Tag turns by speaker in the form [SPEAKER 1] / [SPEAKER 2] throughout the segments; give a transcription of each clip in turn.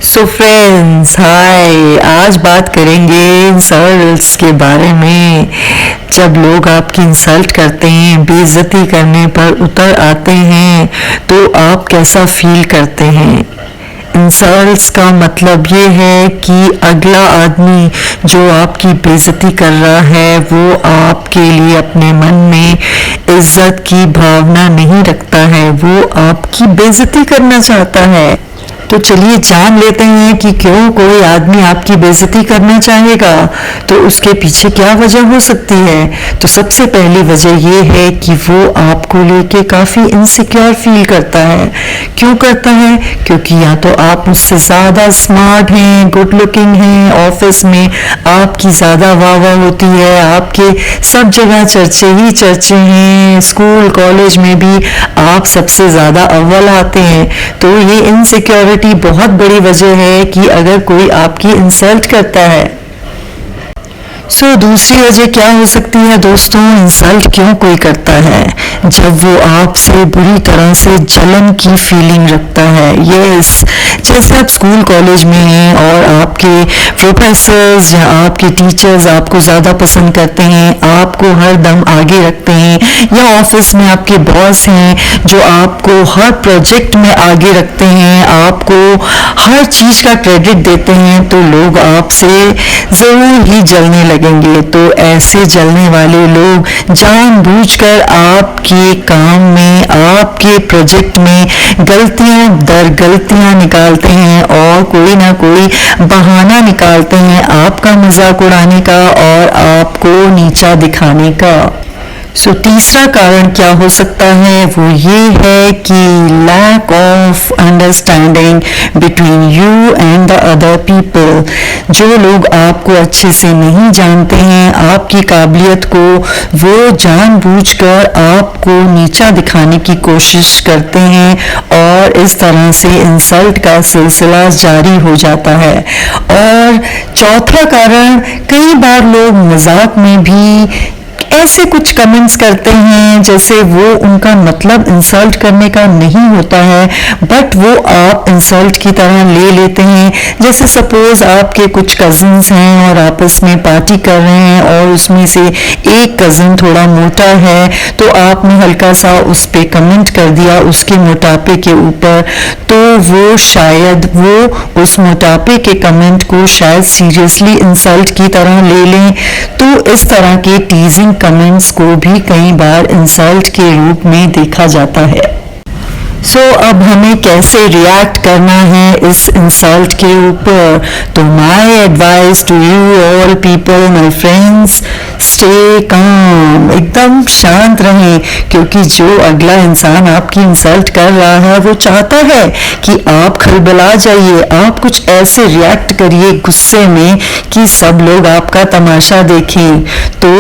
[SPEAKER 1] So friends hi, आज बात करेंगे इंसल्ट्स के बारे में। जब लोग आपकी इंसल्ट करते हैं, बेइज्जती करने पर उतर आते हैं, तो आप कैसा फील करते हैं? इंसल्ट्स का मतलब ये है कि अगला आदमी जो आपकी बेइज्जती कर रहा है वो आपके लिए अपने मन में इज्जत की भावना नहीं रखता है, वो आपकी बेइज्जती करना चाहता है। तो चलिए जान लेते हैं कि क्यों कोई आदमी आपकी बेइज्जती करना चाहेगा, तो उसके पीछे क्या वजह हो सकती है। तो सबसे पहली वजह ये है कि वो आपको लेके काफ़ी इनसिक्योर फील करता है। क्यों करता है? क्योंकि या तो आप उससे ज़्यादा स्मार्ट हैं, गुड लुकिंग हैं, ऑफिस में आपकी ज़्यादा वाह होती है, आपके सब जगह चर्चे ही चर्चे हैं, स्कूल कॉलेज में भी आप सबसे ज़्यादा अव्वल आते हैं। तो ये इनसिक्योरिटी बहुत बड़ी वजह है कि अगर कोई आपकी इंसल्ट करता है। दूसरी वजह क्या हो सकती है दोस्तों? इंसल्ट क्यों कोई करता है? जब वो आपसे बुरी तरह से जलन की फीलिंग रखता है। यस, जैसे आप स्कूल कॉलेज में हैं और आपके प्रोफेसर्स या आपके टीचर्स आपको ज़्यादा पसंद करते हैं, आपको हर दम आगे रखते हैं, या ऑफिस में आपके बॉस हैं जो आपको हर प्रोजेक्ट में आगे रखते हैं, आपको हर चीज़ का क्रेडिट देते हैं, तो लोग आपसे ज़रूर ही जलने लगेंगे। तो ऐसे जलने वाले लोग जानबूझकर आपके काम में, आपके प्रोजेक्ट में गलतियां दर गलतियां निकालते हैं और कोई ना कोई बहाना निकालते हैं आपका मजाक उड़ाने का और आपको नीचा दिखाने का। तीसरा कारण क्या हो सकता है? वो ये है कि lack of understanding between you and the other people. जो लोग आपको अच्छे से नहीं जानते हैं, आपकी काबिलियत को वो जानबूझकर आपको नीचा दिखाने की कोशिश करते हैं और इस तरह से इंसल्ट का सिलसिला जारी हो जाता है। और चौथा कारण, कई बार लोग मजाक में भी ऐसे कुछ कमेंट्स करते हैं जैसे वो उनका मतलब इंसल्ट करने का नहीं होता है, बट वो आप इंसल्ट की तरह ले लेते हैं। जैसे सपोज आपके कुछ कजिन्स हैं और आपस में पार्टी कर रहे हैं और उसमें से एक कजिन थोड़ा मोटा है, तो आपने हल्का सा उस पे कमेंट कर दिया उसके मोटापे के ऊपर, तो वो शायद वो उस मोटापे के कमेंट को शायद सीरियसली इंसल्ट की तरह ले लें। तो इस तरह के टीजिंग कमेंट्स को भी कई बार इंसल्ट के रूप में देखा जाता है। अब हमें कैसे रिएक्ट करना है इस इंसल्ट के ऊपर? तो my advice to you all people, my friends, stay calm, एकदम शांत रहें, क्योंकि जो अगला इंसान आपकी इंसल्ट कर रहा है वो चाहता है कि आप खलबला जाइए, आप कुछ ऐसे रिएक्ट करिए गुस्से में कि सब लोग आपका तमाशा देखें। तो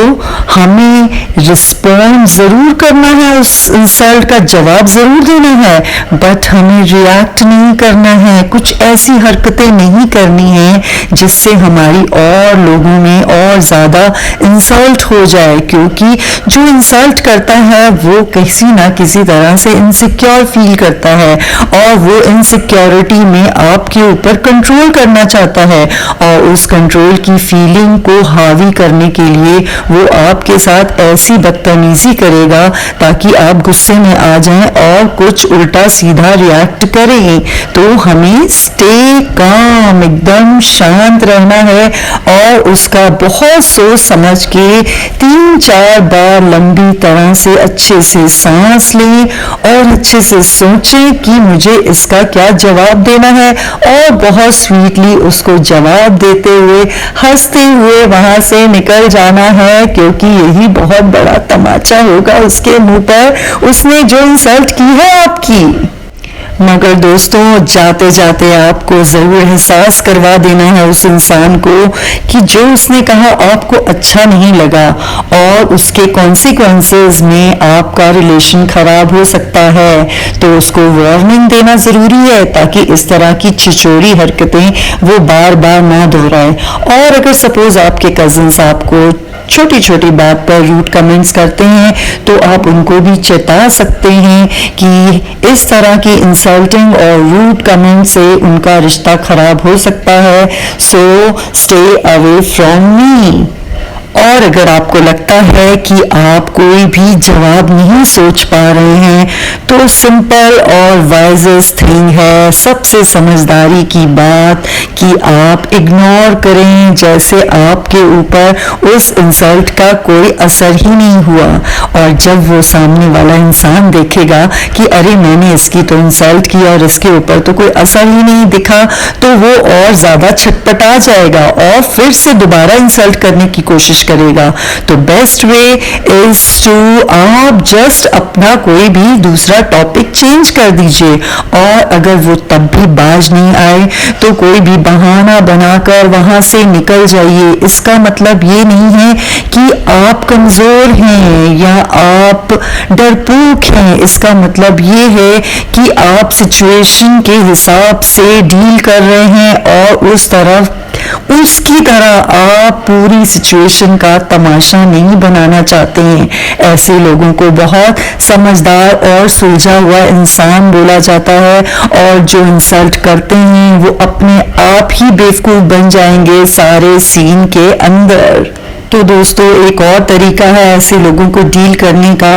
[SPEAKER 1] हमें रिस्पॉन्ड ज़रूर करना है, उस इंसल्ट का जवाब ज़रूर देना है, बट हमें रिएक्ट नहीं करना है, कुछ ऐसी हरकतें नहीं करनी है जिससे हमारी और लोगों में और ज़्यादा इंसल्ट हो जाए। क्योंकि जो इंसल्ट करता है वो किसी ना किसी तरह से इनसिक्योर फील करता है और वो इनसिक्योरिटी में आपके ऊपर कंट्रोल करना चाहता है, और उस कंट्रोल की फीलिंग को हावी करने के लिए वो आपके साथ ऐसी बदतमीजी करेगा ताकि आप गुस्से में आ जाएं और कुछ उल्टा सीधा रिएक्ट करें। तो हमें स्टे काम, एकदम शांत रहना है और उसका बहुत सोच समझ के 3-4 बार लंबी तरह से अच्छे से सांस लें और अच्छे से सोचें कि मुझे इसका क्या जवाब देना है, और बहुत स्वीटली उसको जवाब देते हुए हंसते हुए वहां से निकल जाना है, क्योंकि यही बहुत बड़ा तमाचा होगा उसके मुंह पर, उसने जो इंसल्ट की है आपकी। मगर दोस्तों, जाते जाते आपको ज़रूर एहसास करवा देना है उस इंसान को कि जो उसने कहा आपको अच्छा नहीं लगा और उसके कॉन्सिक्वेंसेस में आपका रिलेशन खराब हो सकता है। तो उसको वार्निंग देना ज़रूरी है ताकि इस तरह की छिछोरी हरकतें वो बार बार ना दोहराए। और अगर सपोज आपके कजिन्स आपको छोटी छोटी बात पर रूड कमेंट्स करते हैं तो आप उनको भी चेता सकते हैं कि इस तरह की इंसल्टिंग और रूड कमेंट से उनका रिश्ता खराब हो सकता है। So stay away from me. और अगर आपको लगता है कि आप कोई भी जवाब नहीं सोच पा रहे हैं तो सिंपल और वाइजेस्ट थिंग है, सबसे समझदारी की बात, कि आप इग्नोर करें, जैसे आपके ऊपर उस इंसल्ट का कोई असर ही नहीं हुआ। और जब वो सामने वाला इंसान देखेगा कि अरे मैंने इसकी तो इंसल्ट की और इसके ऊपर तो कोई असर ही नहीं दिखा, तो वो और ज़्यादा छटपटा जाएगा और फिर से दोबारा इंसल्ट करने की कोशिश करेगा। तो बेस्ट वे इज टू आप जस्ट अपना कोई भी दूसरा टॉपिक चेंज कर दीजिए, और अगर वो तब भी बाज नहीं आए तो कोई भी बहाना बनाकर वहां से निकल जाइए। इसका मतलब ये नहीं है कि आप कमजोर हैं या आप डरपोक हैं, इसका मतलब ये है कि आप सिचुएशन के हिसाब से डील कर रहे हैं और उसकी तरह आप पूरी सिचुएशन का तमाशा नहीं बनाना चाहते हैं। ऐसे लोगों को बहुत समझदार और सुलझा हुआ इंसान बोला जाता है, और जो इंसल्ट करते हैं वो अपने आप ही बेवकूफ बन जाएंगे सारे सीन के अंदर। तो दोस्तों, एक और तरीका है ऐसे लोगों को डील करने का।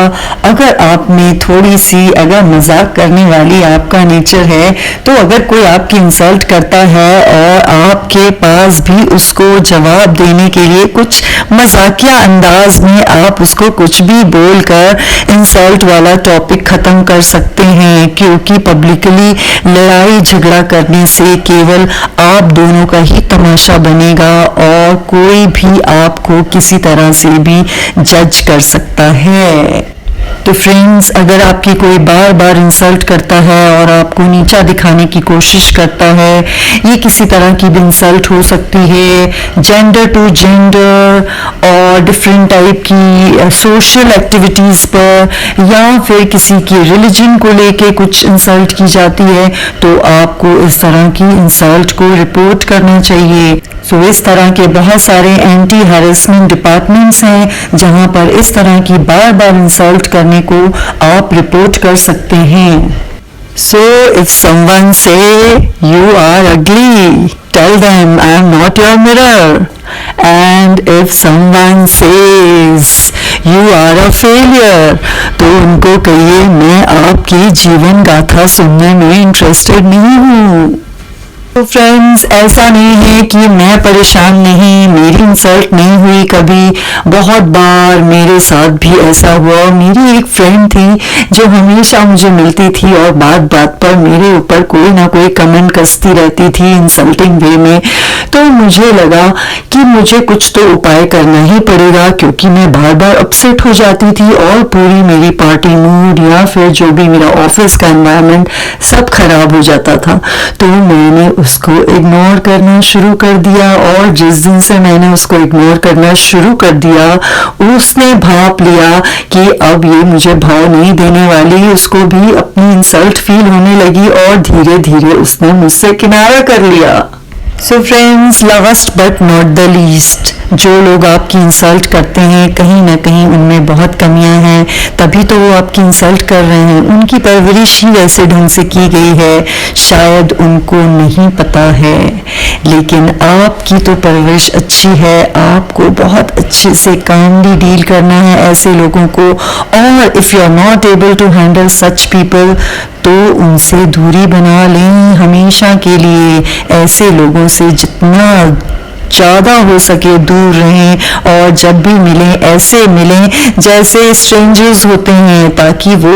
[SPEAKER 1] अगर आप में थोड़ी सी अगर मजाक करने वाली आपका नेचर है, तो अगर कोई आपकी इंसल्ट करता है और आपके पास भी उसको जवाब देने के लिए कुछ मजाकिया अंदाज में आप उसको कुछ भी बोलकर इंसल्ट वाला टॉपिक खत्म कर सकते हैं, क्योंकि पब्लिकली लड़ाई झगड़ा करने से केवल आप दोनों का ही तमाशा बनेगा और कोई भी आपको किसी तरह से भी जज कर सकता है। तो फ्रेंड्स, अगर आपकी कोई बार बार इंसल्ट करता है और आपको नीचा दिखाने की कोशिश करता है, ये किसी तरह की भी इंसल्ट हो सकती है, जेंडर टू जेंडर और डिफरेंट टाइप की सोशल एक्टिविटीज़ पर, या फिर किसी की रिलीजन को लेके कुछ इंसल्ट की जाती है, तो आपको इस तरह की इंसल्ट को रिपोर्ट करना चाहिए। सो इस तरह के बहुत सारे एंटी हैरेसमेंट डिपार्टमेंट्स हैं जहां पर इस तरह की बार बार इंसल्ट करने को आप रिपोर्ट कर सकते हैं। So if someone say you are ugly, tell them I am not your mirror. And if someone says you are a failure, तो उनको कहिए मैं आपकी जीवन गाथा सुनने में इंटरेस्टेड नहीं हूँ। तो फ्रेंड्स, ऐसा नहीं है कि मैं परेशान नहीं, मेरी इंसल्ट नहीं हुई कभी। बहुत बार मेरे साथ भी ऐसा हुआ। मेरी एक फ्रेंड थी जो हमेशा मुझे मिलती थी और बात बात पर मेरे ऊपर कोई ना कोई कमेंट कसती रहती थी इंसल्टिंग वे में। तो मुझे लगा कि मुझे कुछ तो उपाय करना ही पड़ेगा, क्योंकि मैं बार बार अपसेट हो जाती थी और पूरी मेरी पार्टी मूड या फिर जो भी मेरा ऑफिस का एनवायरनमेंट सब खराब हो जाता था। तो मैंने उसको इग्नोर करना शुरू कर दिया, और जिस दिन से मैंने उसको इग्नोर करना शुरू कर दिया, उसने भाप लिया कि अब ये मुझे भाव नहीं देने वाली। उसको भी अपनी इंसल्ट फील होने लगी और धीरे धीरे उसने मुझसे किनारा कर लिया। So friends, last but not the least, जो लोग आपकी इंसल्ट करते हैं कहीं ना कहीं उनमें बहुत कमियां हैं, तभी तो वो आपकी इंसल्ट कर रहे हैं। उनकी परवरिश ही वैसे ढंग से की गई है, शायद उनको नहीं पता है, लेकिन आपकी तो परवरिश अच्छी है। आपको बहुत अच्छे से कामली डील करना है ऐसे लोगों को, और if you are not able to handle such people, तो उनसे दूरी बना लें हमेशा के लिए। ऐसे लोगों से जितना ज़्यादा हो सके दूर रहें, और जब भी मिलें ऐसे मिलें जैसे स्ट्रेंजर्स होते हैं, ताकि वो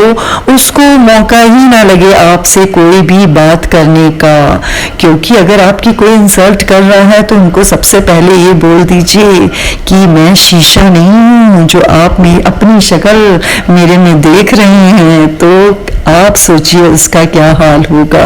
[SPEAKER 1] उसको मौका ही ना लगे आपसे कोई भी बात करने का। क्योंकि अगर आपकी कोई इंसल्ट कर रहा है तो उनको सबसे पहले ये बोल दीजिए कि मैं शीशा नहीं हूँ जो आप अपनी शक्ल मेरे में देख रहे हैं। तो आप सोचिए उसका क्या हाल होगा।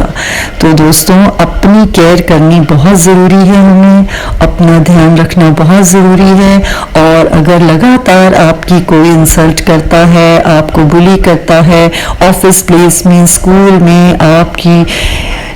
[SPEAKER 1] तो दोस्तों, अपनी केयर करनी बहुत ज़रूरी है, हमें अपना ध्यान रखना बहुत ज़रूरी है। और अगर लगातार आपकी कोई इंसल्ट करता है, आपको बुली करता है, ऑफिस प्लेस में, स्कूल में, आपकी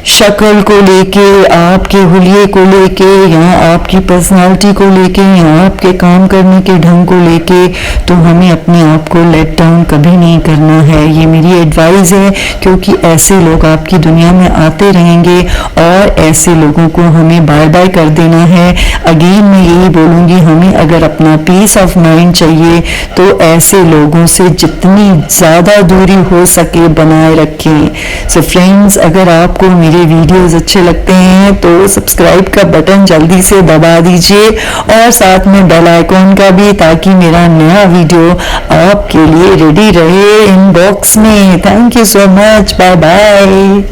[SPEAKER 1] शक्ल को लेके, आपके हुलिये को लेके, या आपकी पर्सनालिटी को लेके, या आपके काम करने के ढंग को लेके, तो हमें अपने आप को लेट डाउन कभी नहीं करना है। ये मेरी एडवाइस है, क्योंकि ऐसे लोग आपकी दुनिया में आते रहेंगे और ऐसे लोगों को हमें बाय बाय कर देना है। अगेन मैं यही बोलूँगी, हमें अगर अपना पीस ऑफ माइंड चाहिए तो ऐसे लोगों से जितनी ज़्यादा दूरी हो सके बनाए रखें। सो फ्रेंड्स, अगर आपको मेरे वीडियोस अच्छे लगते हैं तो सब्सक्राइब का बटन जल्दी से दबा दीजिए और साथ में बेल आइकॉन का भी, ताकि मेरा नया वीडियो आपके लिए रेडी रहे इनबॉक्स में। Thank you so much, bye bye.